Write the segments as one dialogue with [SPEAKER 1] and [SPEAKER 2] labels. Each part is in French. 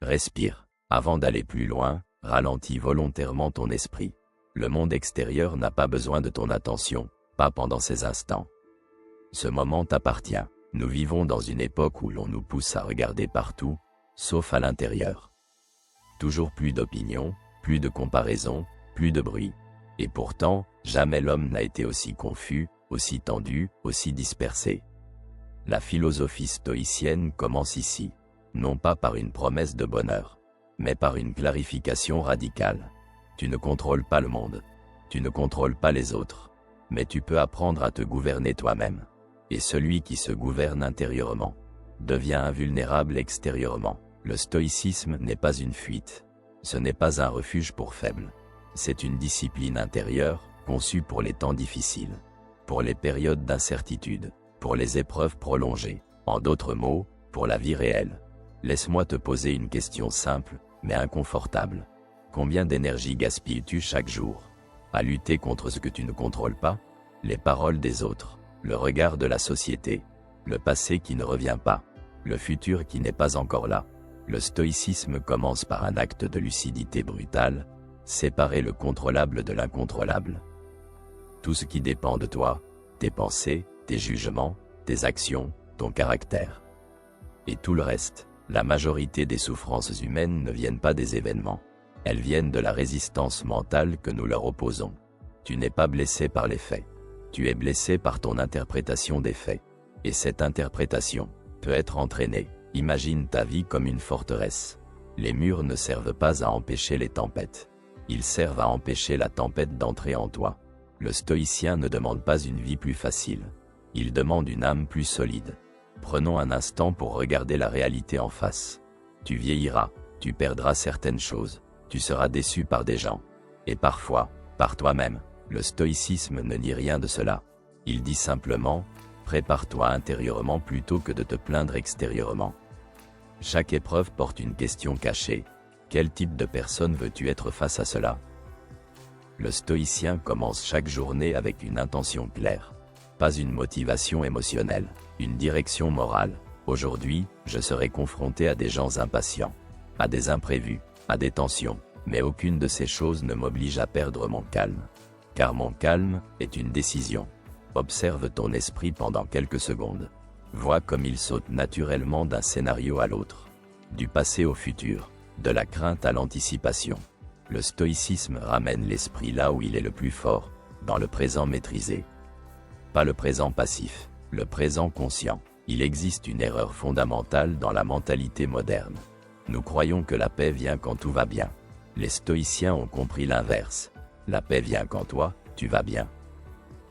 [SPEAKER 1] Respire. Avant d'aller plus loin, ralentis volontairement ton esprit. Le monde extérieur n'a pas besoin de ton attention, pas pendant ces instants. Ce moment t'appartient. Nous vivons dans une époque où l'on nous pousse à regarder partout, sauf à l'intérieur. Toujours plus d'opinions, plus de comparaisons, plus de bruit. Et pourtant, jamais l'homme n'a été aussi confus, aussi tendu, aussi dispersé. La philosophie stoïcienne commence ici, non pas par une promesse de bonheur, mais par une clarification radicale. Tu ne contrôles pas le monde, tu ne contrôles pas les autres, mais tu peux apprendre à te gouverner toi-même. Et celui qui se gouverne intérieurement devient invulnérable extérieurement. Le stoïcisme n'est pas une fuite, ce n'est pas un refuge pour faibles. C'est une discipline intérieure, conçue pour les temps difficiles, pour les périodes d'incertitude, pour les épreuves prolongées, en d'autres mots, pour la vie réelle. Laisse-moi te poser une question simple, mais inconfortable. Combien d'énergie gaspilles-tu chaque jour à lutter contre ce que tu ne contrôles pas? Les paroles des autres, le regard de la société, le passé qui ne revient pas, le futur qui n'est pas encore là. Le stoïcisme commence par un acte de lucidité brutale, séparer le contrôlable de l'incontrôlable. Tout ce qui dépend de toi, tes pensées, tes jugements, tes actions, ton caractère. Et tout le reste, la majorité des souffrances humaines ne viennent pas des événements. Elles viennent de la résistance mentale que nous leur opposons. Tu n'es pas blessé par les faits. Tu es blessé par ton interprétation des faits. Et cette interprétation peut être entraînée. Imagine ta vie comme une forteresse. Les murs ne servent pas à empêcher les tempêtes. Ils servent à empêcher la tempête d'entrer en toi. Le stoïcien ne demande pas une vie plus facile. Il demande une âme plus solide. Prenons un instant pour regarder la réalité en face. Tu vieilliras, tu perdras certaines choses, tu seras déçu par des gens. Et parfois, par toi-même. Le stoïcisme ne nie rien de cela. Il dit simplement, prépare-toi intérieurement plutôt que de te plaindre extérieurement. Chaque épreuve porte une question cachée. Quel type de personne veux-tu être face à cela? Le stoïcien commence chaque journée avec une intention claire. Pas une motivation émotionnelle, une direction morale. Aujourd'hui, je serai confronté à des gens impatients, à des imprévus, à des tensions, mais aucune de ces choses ne m'oblige à perdre mon calme. Car mon calme est une décision. Observe ton esprit pendant quelques secondes. Vois comme il saute naturellement d'un scénario à l'autre, du passé au futur, de la crainte à l'anticipation. Le stoïcisme ramène l'esprit là où il est le plus fort, dans le présent maîtrisé. Pas le présent passif, le présent conscient. Il existe une erreur fondamentale dans la mentalité moderne. Nous croyons que la paix vient quand tout va bien. Les stoïciens ont compris l'inverse. La paix vient quand toi, tu vas bien.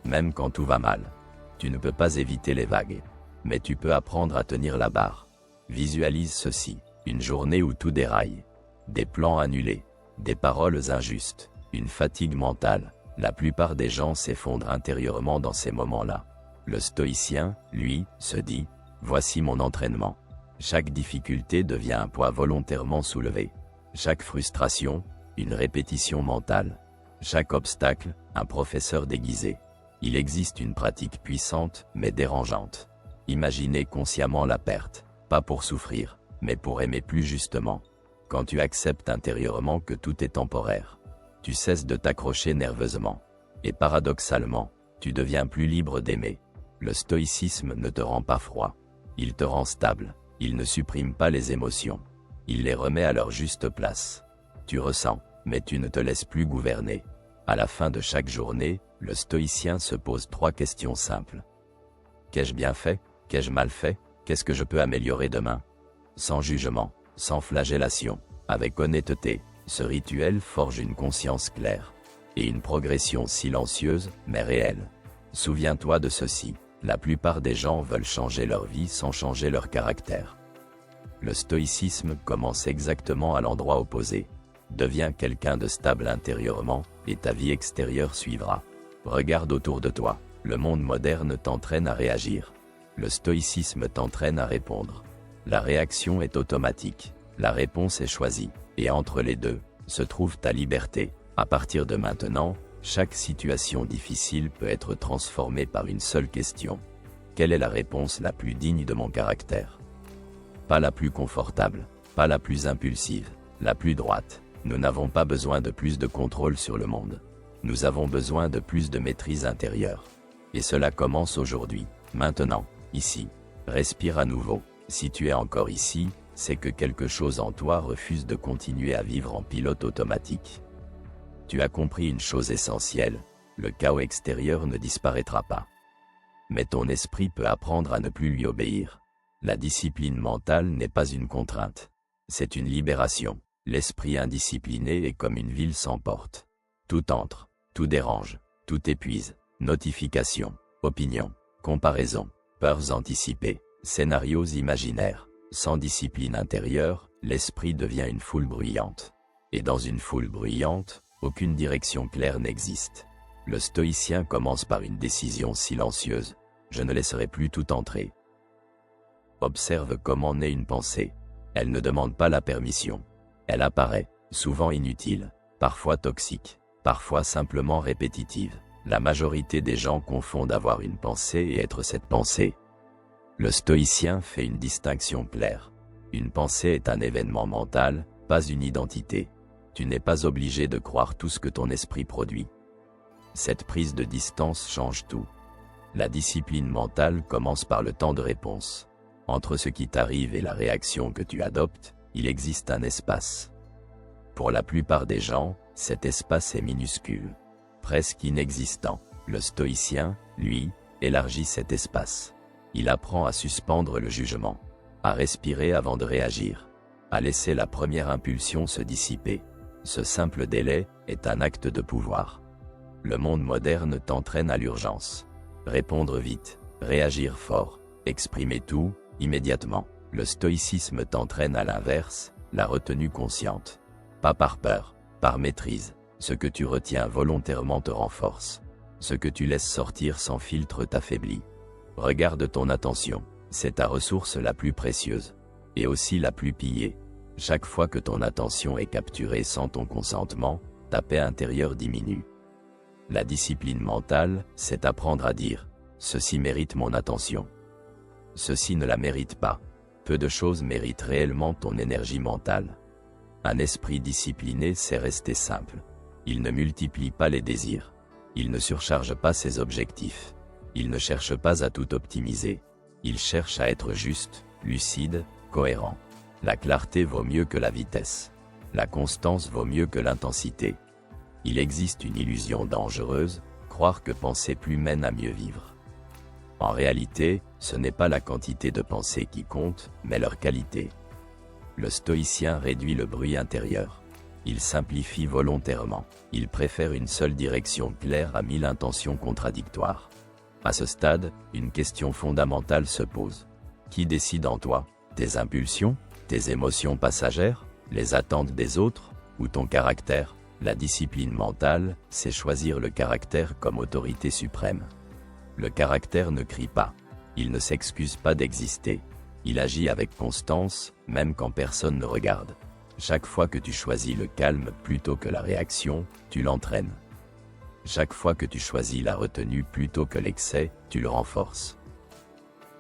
[SPEAKER 1] Même quand tout va mal. Tu ne peux pas éviter les vagues. Mais tu peux apprendre à tenir la barre. Visualise ceci, une journée où tout déraille. Des plans annulés, des paroles injustes, une fatigue mentale. La plupart des gens s'effondrent intérieurement dans ces moments-là. Le stoïcien, lui, se dit, voici mon entraînement. Chaque difficulté devient un poids volontairement soulevé. Chaque frustration, une répétition mentale. Chaque obstacle, un professeur déguisé. Il existe une pratique puissante, mais dérangeante. Imaginez consciemment la perte, pas pour souffrir, mais pour aimer plus justement. Quand tu acceptes intérieurement que tout est temporaire, tu cesses de t'accrocher nerveusement. Et paradoxalement, tu deviens plus libre d'aimer. Le stoïcisme ne te rend pas froid. Il te rend stable. Il ne supprime pas les émotions. Il les remet à leur juste place. Tu ressens, mais tu ne te laisses plus gouverner. À la fin de chaque journée, le stoïcien se pose 3 questions simples. Qu'ai-je bien fait? Qu'ai-je mal fait? Qu'est-ce que je peux améliorer demain? Sans jugement, sans flagellation, avec honnêteté, ce rituel forge une conscience claire. Et une progression silencieuse, mais réelle. Souviens-toi de ceci, la plupart des gens veulent changer leur vie sans changer leur caractère. Le stoïcisme commence exactement à l'endroit opposé. Deviens quelqu'un de stable intérieurement, et ta vie extérieure suivra. Regarde autour de toi, le monde moderne t'entraîne à réagir. Le stoïcisme t'entraîne à répondre. La réaction est automatique, la réponse est choisie, et entre les deux, se trouve ta liberté. À partir de maintenant, chaque situation difficile peut être transformée par une seule question. Quelle est la réponse la plus digne de mon caractère? Pas la plus confortable, pas la plus impulsive, la plus droite. Nous n'avons pas besoin de plus de contrôle sur le monde. Nous avons besoin de plus de maîtrise intérieure. Et cela commence aujourd'hui, maintenant, ici. Respire à nouveau. Si tu es encore ici, c'est que quelque chose en toi refuse de continuer à vivre en pilote automatique. Tu as compris une chose essentielle, le chaos extérieur ne disparaîtra pas. Mais ton esprit peut apprendre à ne plus lui obéir. La discipline mentale n'est pas une contrainte. C'est une libération. L'esprit indiscipliné est comme une ville sans porte. Tout entre, tout dérange, tout épuise. Notifications, opinions, comparaisons, peurs anticipées, scénarios imaginaires. Sans discipline intérieure, l'esprit devient une foule bruyante. Et dans une foule bruyante, aucune direction claire n'existe. Le stoïcien commence par une décision silencieuse. Je ne laisserai plus tout entrer. Observe comment naît une pensée. Elle ne demande pas la permission. Elle apparaît, souvent inutile, parfois toxique, parfois simplement répétitive. La majorité des gens confondent avoir une pensée et être cette pensée. Le stoïcien fait une distinction claire. Une pensée est un événement mental, pas une identité. Tu n'es pas obligé de croire tout ce que ton esprit produit. Cette prise de distance change tout. La discipline mentale commence par le temps de réponse. Entre ce qui t'arrive et la réaction que tu adoptes, il existe un espace. Pour la plupart des gens, cet espace est minuscule, presque inexistant. Le stoïcien, lui, élargit cet espace. Il apprend à suspendre le jugement, à respirer avant de réagir, à laisser la première impulsion se dissiper. Ce simple délai est un acte de pouvoir. Le monde moderne t'entraîne à l'urgence. Répondre vite, réagir fort, exprimer tout, immédiatement. Le stoïcisme t'entraîne à l'inverse, la retenue consciente. Pas par peur, par maîtrise. Ce que tu retiens volontairement te renforce. Ce que tu laisses sortir sans filtre t'affaiblit. Regarde ton attention, c'est ta ressource la plus précieuse. Et aussi la plus pillée. Chaque fois que ton attention est capturée sans ton consentement, ta paix intérieure diminue. La discipline mentale, c'est apprendre à dire « Ceci mérite mon attention ». Ceci ne la mérite pas. Peu de choses méritent réellement ton énergie mentale. Un esprit discipliné sait rester simple. Il ne multiplie pas les désirs. Il ne surcharge pas ses objectifs. Il ne cherche pas à tout optimiser. Il cherche à être juste, lucide, cohérent. La clarté vaut mieux que la vitesse. La constance vaut mieux que l'intensité. Il existe une illusion dangereuse, croire que penser plus mène à mieux vivre. En réalité, ce n'est pas la quantité de pensées qui compte, mais leur qualité. Le stoïcien réduit le bruit intérieur. Il simplifie volontairement. Il préfère une seule direction claire à 1000 intentions contradictoires. À ce stade, une question fondamentale se pose. Qui décide en toi? Tes impulsions? Tes émotions passagères? Les attentes des autres? Ou ton caractère? La discipline mentale, c'est choisir le caractère comme autorité suprême. Le caractère ne crie pas. Il ne s'excuse pas d'exister. Il agit avec constance, même quand personne ne regarde. Chaque fois que tu choisis le calme plutôt que la réaction, tu l'entraînes. Chaque fois que tu choisis la retenue plutôt que l'excès, tu le renforces.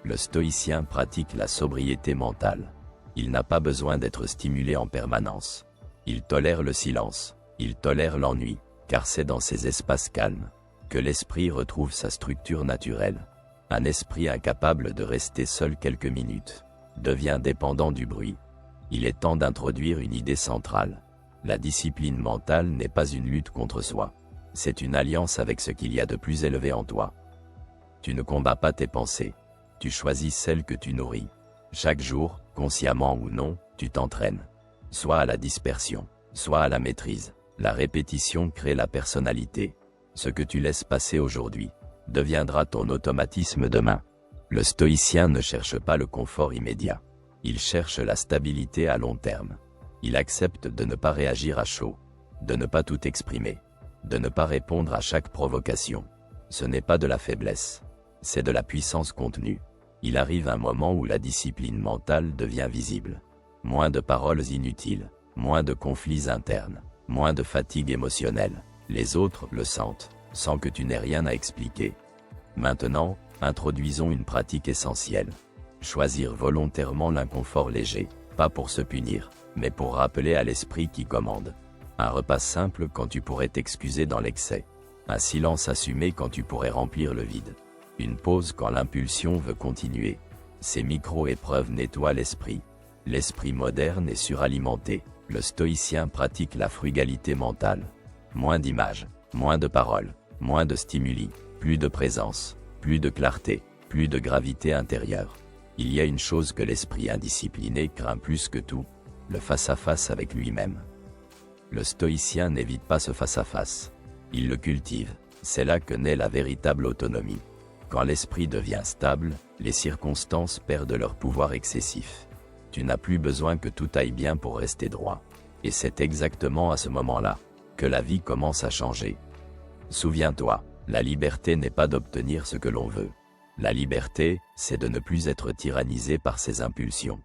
[SPEAKER 1] Le stoïcien pratique la sobriété mentale. Il n'a pas besoin d'être stimulé en permanence. Il tolère le silence. Il tolère l'ennui, car c'est dans ces espaces calmes que l'esprit retrouve sa structure naturelle. Un esprit incapable de rester seul quelques minutes devient dépendant du bruit. Il est temps d'introduire une idée centrale. La discipline mentale n'est pas une lutte contre soi. C'est une alliance avec ce qu'il y a de plus élevé en toi. Tu ne combats pas tes pensées. Tu choisis celles que tu nourris. Chaque jour, consciemment ou non, tu t'entraînes. Soit à la dispersion, soit à la maîtrise. La répétition crée la personnalité. Ce que tu laisses passer aujourd'hui deviendra ton automatisme demain. Le stoïcien ne cherche pas le confort immédiat. Il cherche la stabilité à long terme. Il accepte de ne pas réagir à chaud, de ne pas tout exprimer, de ne pas répondre à chaque provocation. Ce n'est pas de la faiblesse, c'est de la puissance contenue. Il arrive un moment où la discipline mentale devient visible. Moins de paroles inutiles, moins de conflits internes, moins de fatigue émotionnelle. Les autres le sentent, sans que tu n'aies rien à expliquer. Maintenant, introduisons une pratique essentielle. Choisir volontairement l'inconfort léger. Pas pour se punir, mais pour rappeler à l'esprit qui commande. Un repas simple quand tu pourrais t'excuser dans l'excès. Un silence assumé quand tu pourrais remplir le vide. Une pause quand l'impulsion veut continuer. Ces micro-épreuves nettoient l'esprit. L'esprit moderne est suralimenté. Le stoïcien pratique la frugalité mentale. Moins d'images, moins de paroles, moins de stimuli, plus de présence, plus de clarté, plus de gravité intérieure. Il y a une chose que l'esprit indiscipliné craint plus que tout, le face-à-face avec lui-même. Le stoïcien n'évite pas ce face-à-face. Il le cultive. C'est là que naît la véritable autonomie. Quand l'esprit devient stable, les circonstances perdent leur pouvoir excessif. Tu n'as plus besoin que tout aille bien pour rester droit. Et c'est exactement à ce moment-là que la vie commence à changer. Souviens-toi, la liberté n'est pas d'obtenir ce que l'on veut. La liberté, c'est de ne plus être tyrannisé par ses impulsions.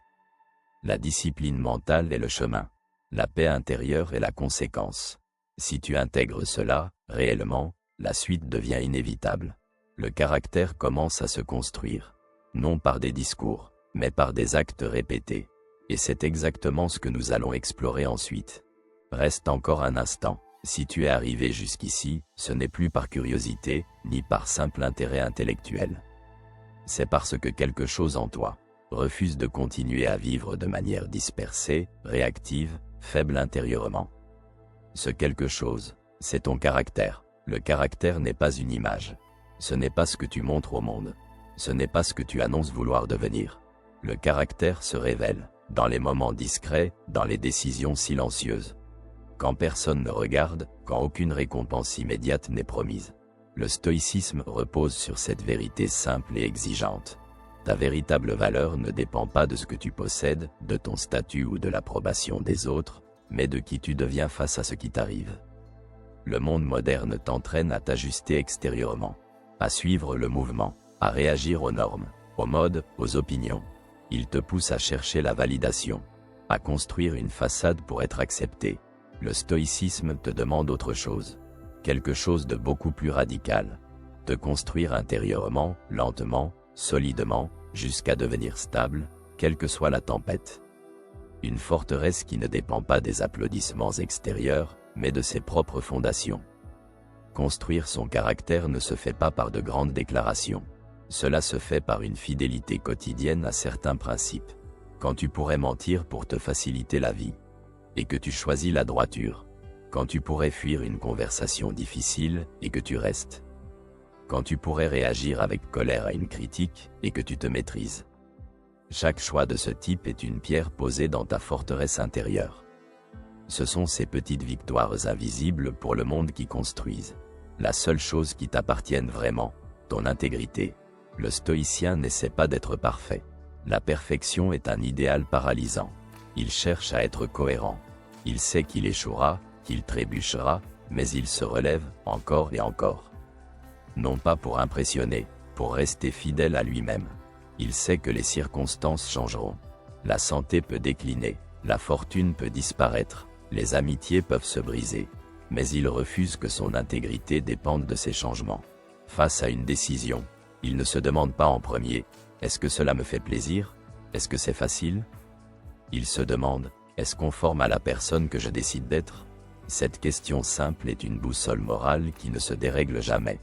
[SPEAKER 1] La discipline mentale est le chemin. La paix intérieure est la conséquence. Si tu intègres cela, réellement, la suite devient inévitable. Le caractère commence à se construire. Non par des discours, mais par des actes répétés. Et c'est exactement ce que nous allons explorer ensuite. Reste encore un instant. Si tu es arrivé jusqu'ici, ce n'est plus par curiosité, ni par simple intérêt intellectuel. C'est parce que quelque chose en toi refuse de continuer à vivre de manière dispersée, réactive, faible intérieurement. Ce quelque chose, c'est ton caractère. Le caractère n'est pas une image. Ce n'est pas ce que tu montres au monde. Ce n'est pas ce que tu annonces vouloir devenir. Le caractère se révèle, dans les moments discrets, dans les décisions silencieuses. Quand personne ne regarde, quand aucune récompense immédiate n'est promise. Le stoïcisme repose sur cette vérité simple et exigeante. Ta véritable valeur ne dépend pas de ce que tu possèdes, de ton statut ou de l'approbation des autres, mais de qui tu deviens face à ce qui t'arrive. Le monde moderne t'entraîne à t'ajuster extérieurement, à suivre le mouvement, à réagir aux normes, aux modes, aux opinions. Il te pousse à chercher la validation, à construire une façade pour être accepté. Le stoïcisme te demande autre chose. Quelque chose de beaucoup plus radical. Te construire intérieurement, lentement, solidement, jusqu'à devenir stable, quelle que soit la tempête. Une forteresse qui ne dépend pas des applaudissements extérieurs, mais de ses propres fondations. Construire son caractère ne se fait pas par de grandes déclarations. Cela se fait par une fidélité quotidienne à certains principes. Quand tu pourrais mentir pour te faciliter la vie, et que tu choisis la droiture. Quand tu pourrais fuir une conversation difficile, et que tu restes. Quand tu pourrais réagir avec colère à une critique, et que tu te maîtrises. Chaque choix de ce type est une pierre posée dans ta forteresse intérieure. Ce sont ces petites victoires invisibles pour le monde qui construisent. La seule chose qui t'appartienne vraiment, ton intégrité. Le stoïcien n'essaie pas d'être parfait. La perfection est un idéal paralysant. Il cherche à être cohérent. Il sait qu'il échouera, qu'il trébuchera, mais il se relève, encore et encore. Non pas pour impressionner, pour rester fidèle à lui-même. Il sait que les circonstances changeront. La santé peut décliner, la fortune peut disparaître, les amitiés peuvent se briser. Mais il refuse que son intégrité dépende de ces changements. Face à une décision, il ne se demande pas en premier, est-ce que cela me fait plaisir? Est-ce que c'est facile? Il se demande, est-ce conforme à la personne que je décide d'être? Cette question simple est une boussole morale qui ne se dérègle jamais.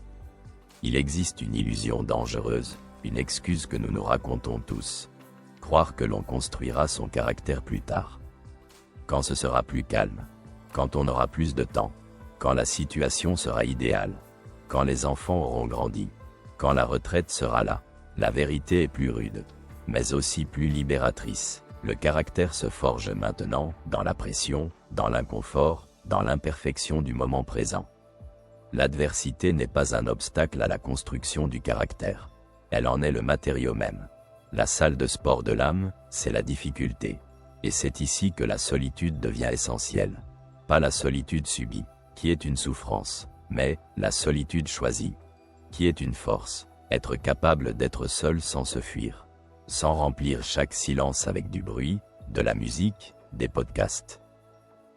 [SPEAKER 1] Il existe une illusion dangereuse, une excuse que nous nous racontons tous. Croire que l'on construira son caractère plus tard. Quand ce sera plus calme. Quand on aura plus de temps. Quand la situation sera idéale. Quand les enfants auront grandi. Quand la retraite sera là. La vérité est plus rude, mais aussi plus libératrice. Le caractère se forge maintenant, dans la pression, dans l'inconfort, dans l'imperfection du moment présent. L'adversité n'est pas un obstacle à la construction du caractère. Elle en est le matériau même. La salle de sport de l'âme, c'est la difficulté. Et c'est ici que la solitude devient essentielle. Pas la solitude subie, qui est une souffrance, mais la solitude choisie, qui est une force. Être capable d'être seul sans se fuir. Sans remplir chaque silence avec du bruit, de la musique, des podcasts.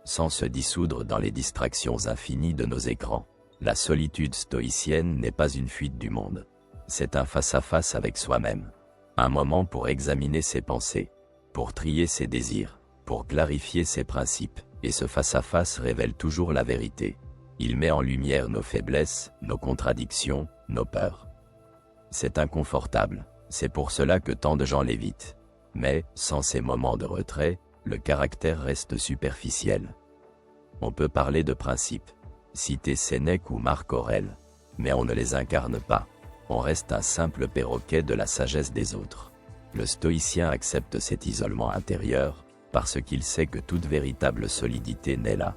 [SPEAKER 1] Sans se dissoudre dans les distractions infinies de nos écrans. La solitude stoïcienne n'est pas une fuite du monde. C'est un face-à-face avec soi-même. Un moment pour examiner ses pensées. pour trier ses désirs, pour clarifier ses principes, et ce face-à-face révèle toujours la vérité. Il met en lumière nos faiblesses, nos contradictions, nos peurs. C'est inconfortable, c'est pour cela que tant de gens l'évitent. Mais, sans ces moments de retrait, le caractère reste superficiel. On peut parler de principes, citer Sénèque ou Marc Aurèle, mais on ne les incarne pas. On reste un simple perroquet de la sagesse des autres. Le stoïcien accepte cet isolement intérieur, parce qu'il sait que toute véritable solidité naît là.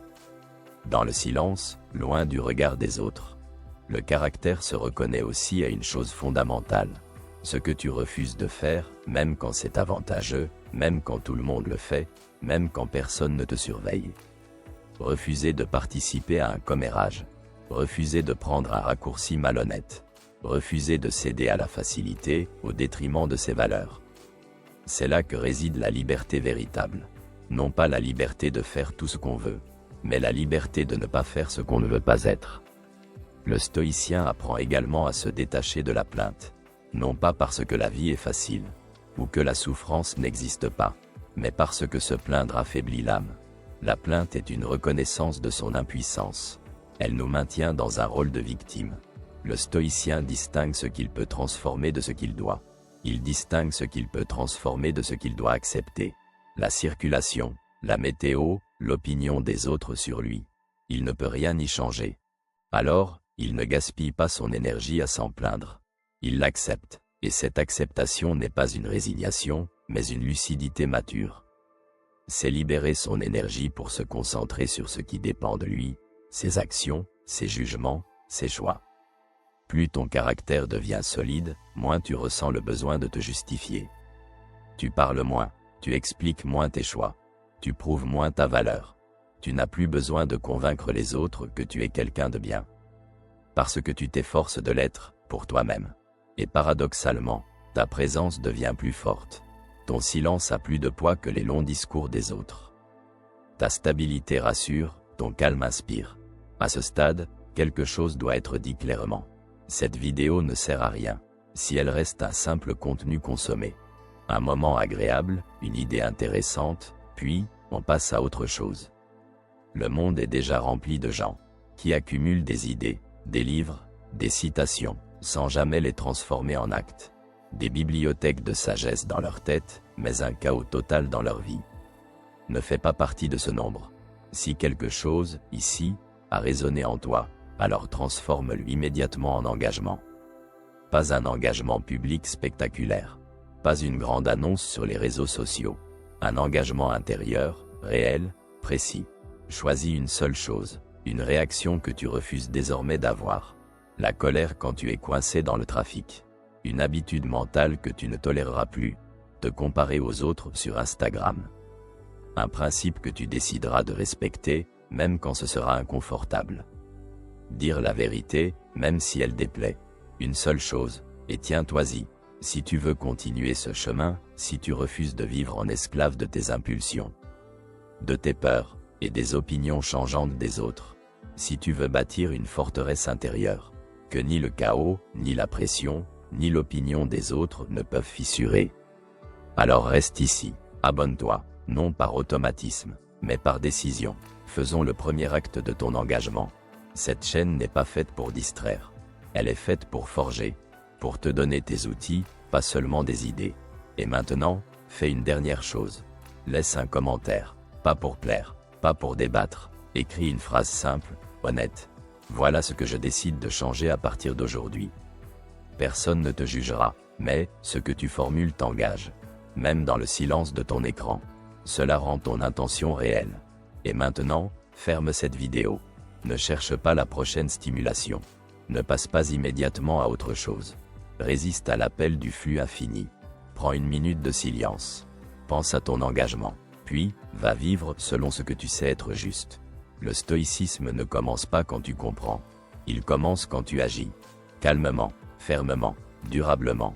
[SPEAKER 1] Dans le silence, loin du regard des autres. Le caractère se reconnaît aussi à une chose fondamentale. Ce que tu refuses de faire, même quand c'est avantageux, même quand tout le monde le fait, même quand personne ne te surveille. Refuser de participer à un commérage. Refuser de prendre un raccourci malhonnête. Refuser de céder à la facilité, au détriment de ses valeurs. C'est là que réside la liberté véritable. Non pas la liberté de faire tout ce qu'on veut, mais la liberté de ne pas faire ce qu'on ne veut pas être. Le stoïcien apprend également à se détacher de la plainte, non pas parce que la vie est facile, ou que la souffrance n'existe pas, mais parce que se plaindre affaiblit l'âme. La plainte est une reconnaissance de son impuissance. Elle nous maintient dans un rôle de victime. Le stoïcien distingue ce qu'il peut transformer de ce qu'il doit. Il distingue ce qu'il peut transformer de ce qu'il doit accepter. La circulation, la météo, l'opinion des autres sur lui. Il ne peut rien y changer. Alors, il ne gaspille pas son énergie à s'en plaindre. Il l'accepte, et cette acceptation n'est pas une résignation, mais une lucidité mature. C'est libérer son énergie pour se concentrer sur ce qui dépend de lui, ses actions, ses jugements, ses choix. Plus ton caractère devient solide, moins tu ressens le besoin de te justifier. Tu parles moins, tu expliques moins tes choix, tu prouves moins ta valeur. Tu n'as plus besoin de convaincre les autres que tu es quelqu'un de bien. Parce que tu t'efforces de l'être, pour toi-même. Et paradoxalement, ta présence devient plus forte. Ton silence a plus de poids que les longs discours des autres. Ta stabilité rassure, ton calme inspire. À ce stade, quelque chose doit être dit clairement. Cette vidéo ne sert à rien, si elle reste un simple contenu consommé. Un moment agréable, une idée intéressante, puis, on passe à autre chose. Le monde est déjà rempli de gens qui accumulent des idées, des livres, des citations, sans jamais les transformer en actes. Des bibliothèques de sagesse dans leur tête, mais un chaos total dans leur vie. Ne fais pas partie de ce nombre. Si quelque chose, ici, a résonné en toi, alors transforme-le immédiatement en engagement. Pas un engagement public spectaculaire. Pas une grande annonce sur les réseaux sociaux. Un engagement intérieur, réel, précis. Choisis une seule chose, une réaction que tu refuses désormais d'avoir. La colère quand tu es coincé dans le trafic. Une habitude mentale que tu ne toléreras plus. Te comparer aux autres sur Instagram. Un principe que tu décideras de respecter, même quand ce sera inconfortable. Dire la vérité, même si elle déplaît. Une seule chose, et tiens-toi-y. Si tu veux continuer ce chemin, si tu refuses de vivre en esclave de tes impulsions, de tes peurs, et des opinions changeantes des autres. Si tu veux bâtir une forteresse intérieure, que ni le chaos, ni la pression, ni l'opinion des autres ne peuvent fissurer. Alors reste ici, abonne-toi, non par automatisme, mais par décision. Faisons le premier acte de ton engagement. Cette chaîne n'est pas faite pour distraire. Elle est faite pour forger, pour te donner tes outils, pas seulement des idées. Et maintenant, fais une dernière chose. Laisse un commentaire, pas pour plaire, pas pour débattre. Écris une phrase simple, honnête. Voilà ce que je décide de changer à partir d'aujourd'hui. Personne ne te jugera, mais ce que tu formules t'engage. Même dans le silence de ton écran. Cela rend ton intention réelle. Et maintenant, ferme cette vidéo. Ne cherche pas la prochaine stimulation. Ne passe pas immédiatement à autre chose. Résiste à l'appel du flux infini. Prends une minute de silence. Pense à ton engagement. Puis, va vivre selon ce que tu sais être juste. Le stoïcisme ne commence pas quand tu comprends. Il commence quand tu agis. Calmement, fermement, durablement.